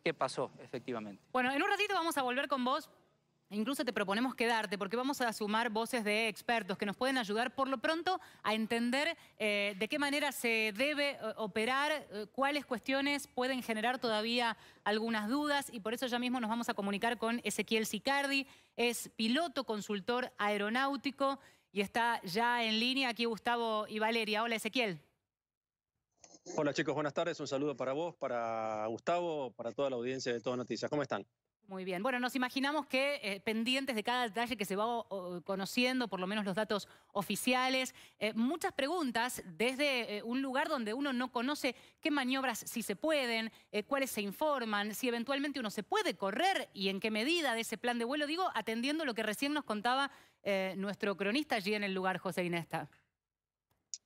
qué pasó efectivamente. Bueno, en un ratito vamos a volver con vos. Incluso te proponemos quedarte porque vamos a sumar voces de expertos que nos pueden ayudar por lo pronto a entender de qué manera se debe operar, cuáles cuestiones pueden generar todavía algunas dudas, y por eso ya mismo nos vamos a comunicar con Ezequiel Sicardi. Es piloto consultor aeronáutico y está ya en línea aquí Gustavo y Valeria. Hola, Ezequiel. Hola chicos, buenas tardes. Un saludo para vos, para Gustavo, para toda la audiencia de Todo Noticias. ¿Cómo están? Muy bien. Bueno, nos imaginamos que pendientes de cada detalle que se va conociendo, por lo menos los datos oficiales, muchas preguntas desde un lugar donde uno no conoce qué maniobras sí se pueden, cuáles se informan, si eventualmente uno se puede correr y en qué medida de ese plan de vuelo, digo, atendiendo lo que recién nos contaba nuestro cronista allí en el lugar, José Inesta.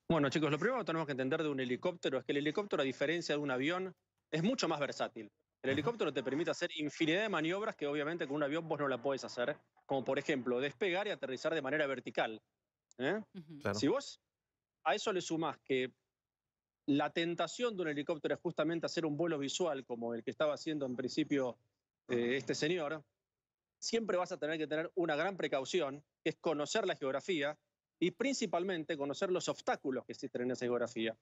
Bueno chicos, lo primero que tenemos que entender de un helicóptero es que el helicóptero, a diferencia de un avión, es mucho más versátil. El helicóptero te permite hacer infinidad de maniobras que obviamente con un avión vos no la podés hacer, como por ejemplo despegar y aterrizar de manera vertical. Claro. Si vos a eso le sumás que la tentación de un helicóptero es justamente hacer un vuelo visual como el que estaba haciendo en principio este señor, siempre vas a tener que tener una gran precaución, que es conocer la geografía y principalmente conocer los obstáculos que existen en esa geografía.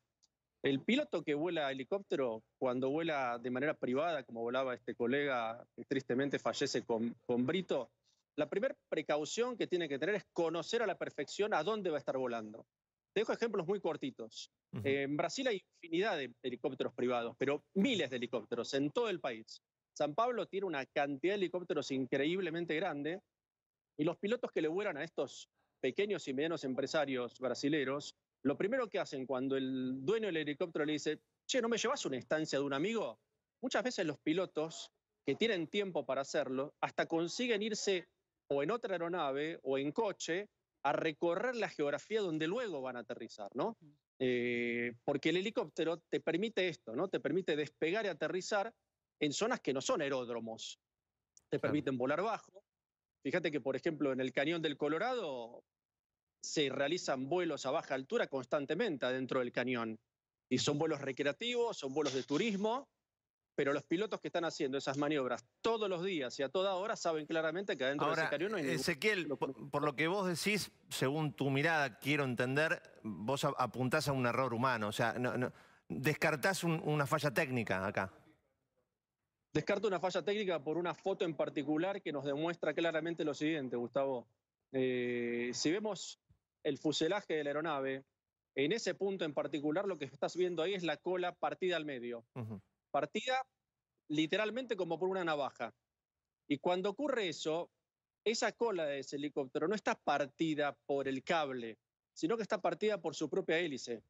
El piloto que vuela helicóptero, cuando vuela de manera privada, como volaba este colega que tristemente fallece con Brito, la primera precaución que tiene que tener es conocer a la perfección a dónde va a estar volando. Te dejo ejemplos muy cortitos. En Brasil hay infinidad de helicópteros privados, pero miles de helicópteros en todo el país. San Pablo tiene una cantidad de helicópteros increíblemente grande y los pilotos que le vuelan a estos pequeños y medianos empresarios brasileros, lo primero que hacen cuando el dueño del helicóptero le dice, che, ¿no me llevas a una estancia de un amigo? Muchas veces los pilotos que tienen tiempo para hacerlo, hasta consiguen irse o en otra aeronave o en coche a recorrer la geografía donde luego van a aterrizar, ¿no? Porque el helicóptero te permite esto, ¿no? Te permite despegar y aterrizar en zonas que no son aeródromos. Te permiten volar bajo. Fíjate que, por ejemplo, en el Cañón del Colorado se realizan vuelos a baja altura constantemente adentro del cañón. Y son vuelos recreativos, son vuelos de turismo, pero los pilotos que están haciendo esas maniobras todos los días y a toda hora saben claramente que adentro de ese cañón no hay ningún... Ezequiel, por lo que vos decís, según tu mirada, quiero entender, vos apuntás a un error humano, o sea, descartás una falla técnica acá. Descarto una falla técnica por una foto en particular que nos demuestra claramente lo siguiente, Gustavo. Si vemos el fuselaje de la aeronave, en ese punto en particular lo que estás viendo ahí es la cola partida al medio. Partida literalmente como por una navaja. Y cuando ocurre eso, esa cola de ese helicóptero no está partida por el cable, sino que está partida por su propia hélice.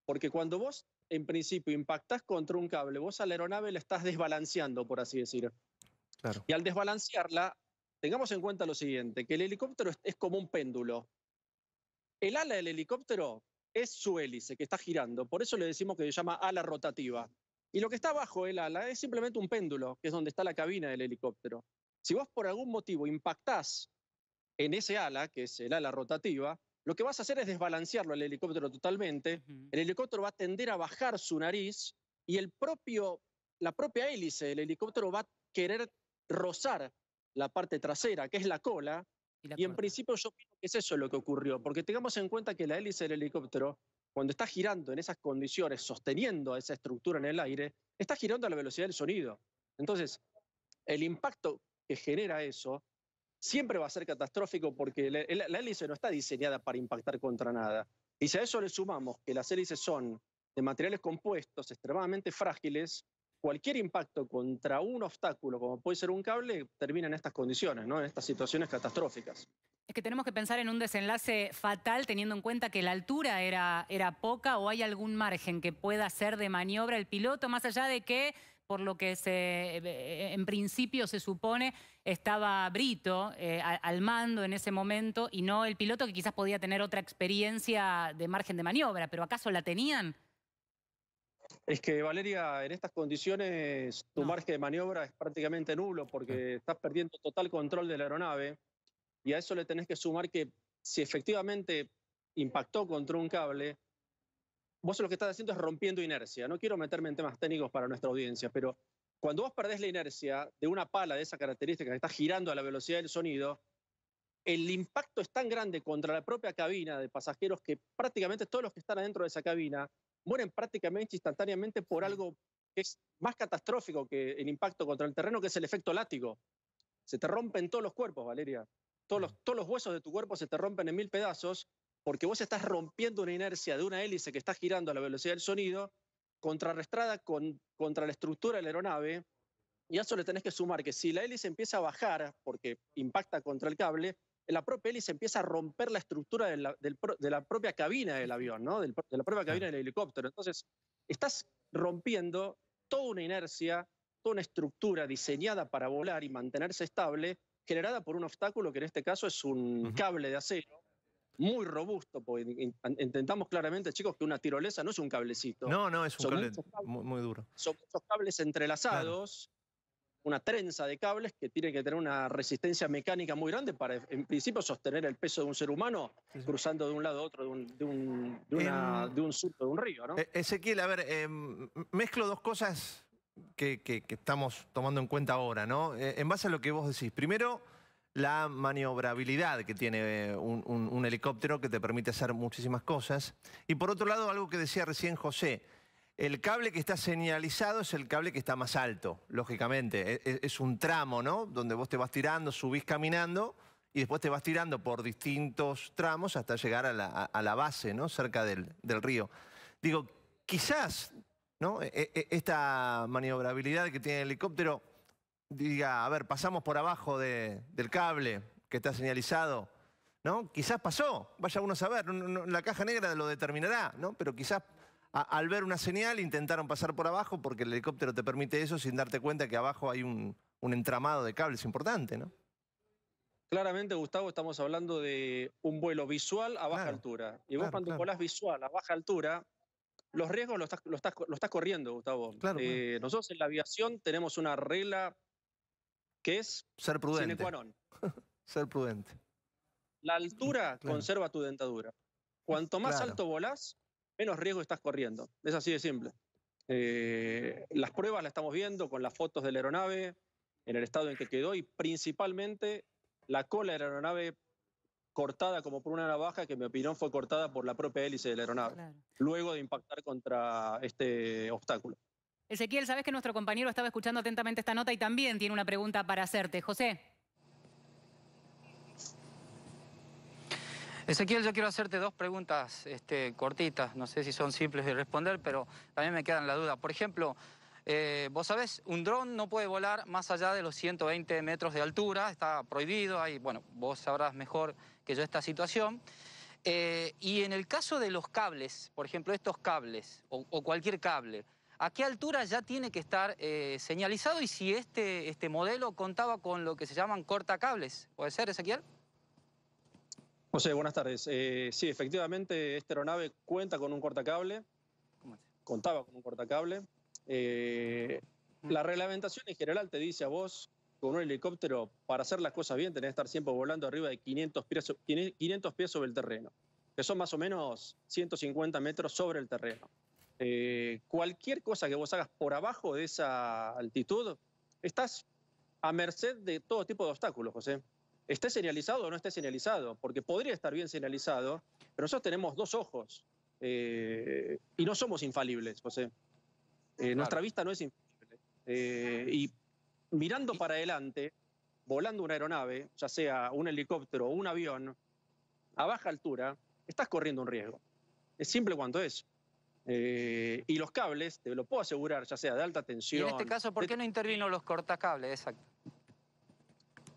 Porque cuando vos, en principio, impactás contra un cable, vos a la aeronave la estás desbalanceando, por así decir. Claro. Y al desbalancearla, tengamos en cuenta lo siguiente, que el helicóptero es como un péndulo. El ala del helicóptero es su hélice que está girando, por eso le decimos que se llama ala rotativa. Y lo que está abajo del ala es simplemente un péndulo, que es donde está la cabina del helicóptero. Si vos por algún motivo impactás en ese ala, que es el ala rotativa, lo que vas a hacer es desbalancearlo al helicóptero totalmente. El helicóptero va a tender a bajar su nariz y la propia hélice del helicóptero va a querer rozar la parte trasera, que es la cola, y en principio yo opino que es eso lo que ocurrió, porque tengamos en cuenta que la hélice del helicóptero, cuando está girando en esas condiciones, sosteniendo esa estructura en el aire, está girando a la velocidad del sonido. Entonces, el impacto que genera eso siempre va a ser catastrófico porque la hélice no está diseñada para impactar contra nada. Y si a eso le sumamos que las hélices son de materiales compuestos extremadamente frágiles, cualquier impacto contra un obstáculo, como puede ser un cable, termina en estas condiciones, ¿no? En estas situaciones catastróficas. Es que tenemos que pensar en un desenlace fatal teniendo en cuenta que la altura era poca, o hay algún margen que pueda hacer de maniobra el piloto, más allá de que, por lo que en principio se supone, estaba Brito al mando en ese momento y no el piloto, que quizás podía tener otra experiencia de margen de maniobra, pero ¿acaso la tenían? Es que, Valeria, en estas condiciones tu margen de maniobra es prácticamente nulo porque estás perdiendo total control de la aeronave y a eso le tenés que sumar que si efectivamente impactó contra un cable, vos lo que estás haciendo es rompiendo inercia. No quiero meterme en temas técnicos para nuestra audiencia, pero Cuando vos perdés la inercia de una pala de esa característica que está girando a la velocidad del sonido, el impacto es tan grande contra la propia cabina de pasajeros que prácticamente todos los que están adentro de esa cabina mueren prácticamente instantáneamente por algo que es más catastrófico que el impacto contra el terreno, que es el efecto látigo. Se te rompen todos los cuerpos, Valeria. Todos los huesos de tu cuerpo se te rompen en 1000 pedazos porque vos estás rompiendo una inercia de una hélice que está girando a la velocidad del sonido, contrarrestada contra la estructura de la aeronave, y a eso le tenés que sumar que si la hélice empieza a bajar porque impacta contra el cable, la propia hélice empieza a romper la estructura de la propia cabina del avión, ¿no? De la propia cabina del helicóptero. Entonces, estás rompiendo toda una inercia, toda una estructura diseñada para volar y mantenerse estable, generada por un obstáculo que en este caso es un cable de acero muy robusto, porque intentamos claramente, chicos, que una tirolesa no es un cablecito. No, es un cable muy duro. Son esos cables entrelazados, una trenza de cables que tiene que tener una resistencia mecánica muy grande para, en principio, sostener el peso de un ser humano cruzando de un lado a otro de un surco de un río, ¿no? Ezequiel, a ver, mezclo dos cosas que estamos tomando en cuenta ahora, ¿no? En base a lo que vos decís. Primero, la maniobrabilidad que tiene un helicóptero que te permite hacer muchísimas cosas. Y por otro lado, algo que decía recién José, el cable que está señalizado es el cable que está más alto, lógicamente. Es un tramo, ¿no? Donde vos te vas tirando, subís caminando y después te vas tirando por distintos tramos hasta llegar a la base, ¿no? Cerca del río. Digo, quizás, ¿no? Esta maniobrabilidad que tiene el helicóptero diga, a ver, pasamos por abajo del cable que está señalizado, ¿no? Quizás pasó, vaya uno a saber, la caja negra lo determinará, ¿no? Pero quizás al ver una señal intentaron pasar por abajo porque el helicóptero te permite eso sin darte cuenta que abajo hay un entramado de cables importante, ¿no? Claramente, Gustavo, estamos hablando de un vuelo visual a baja altura. Y vos cuando volás visual a baja altura, los riesgos lo estás corriendo, Gustavo. Nosotros en la aviación tenemos una regla que es ser prudente. Sine qua non. Ser prudente. La altura conserva tu dentadura. Cuanto más alto volás, menos riesgo estás corriendo. Es así de simple. Las pruebas las estamos viendo con las fotos de la aeronave, en el estado en que quedó, y principalmente la cola de la aeronave cortada como por una navaja, que en mi opinión fue cortada por la propia hélice de la aeronave, luego de impactar contra este obstáculo. Ezequiel, sabés que nuestro compañero estaba escuchando atentamente esta nota y también tiene una pregunta para hacerte. José. Ezequiel, yo quiero hacerte dos preguntas cortitas. No sé si son simples de responder, pero también me quedan la duda. Por ejemplo, vos sabés, un dron no puede volar más allá de los 120 metros de altura. Está prohibido. Bueno, vos sabrás mejor que yo esta situación. Y en el caso de los cables, por ejemplo, estos cables o cualquier cable, ¿a qué altura ya tiene que estar señalizado? Y si este modelo contaba con lo que se llaman cortacables. ¿Puede ser, Ezequiel? José, buenas tardes. Sí, efectivamente, esta aeronave cuenta con un cortacable. Contaba con un cortacable. La reglamentación en general te dice a vos, con un helicóptero, para hacer las cosas bien, tenés que estar siempre volando arriba de 500 pies sobre el terreno, que son más o menos 150 metros sobre el terreno. Cualquier cosa que vos hagas por abajo de esa altitud, estás a merced de todo tipo de obstáculos, José. Esté señalizado o no esté señalizado, porque podría estar bien señalizado, pero nosotros tenemos dos ojos y no somos infalibles, José. Nuestra vista no es infalible. Y mirando para adelante, volando una aeronave, ya sea un helicóptero o un avión, a baja altura, estás corriendo un riesgo. Es simple cuanto eso. Y los cables, te lo puedo asegurar, ya sea de alta tensión... Y en este caso, ¿por qué no intervino los cortacables? Exacto.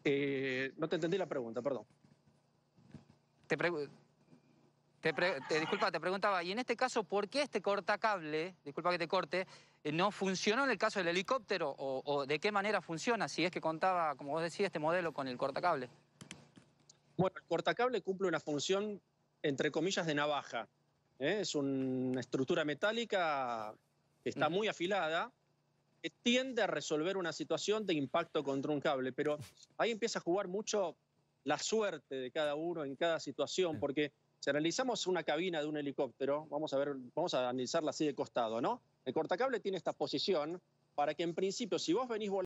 No te entendí la pregunta, perdón. Disculpa, te preguntaba, y en este caso, ¿por qué este cortacable, disculpa que te corte, no funcionó en el caso del helicóptero? ¿O de qué manera funciona, si es que contaba, como vos decís, este modelo con el cortacable? Bueno, el cortacable cumple una función, entre comillas, de navaja. Es una estructura metálica que está muy afilada, que tiende a resolver una situación de impacto contra un cable, pero ahí empieza a jugar mucho la suerte de cada uno en cada situación, porque si analizamos una cabina de un helicóptero, vamos a analizarla así de costado, ¿no? El cortacable tiene esta posición para que en principio, si vos venís volando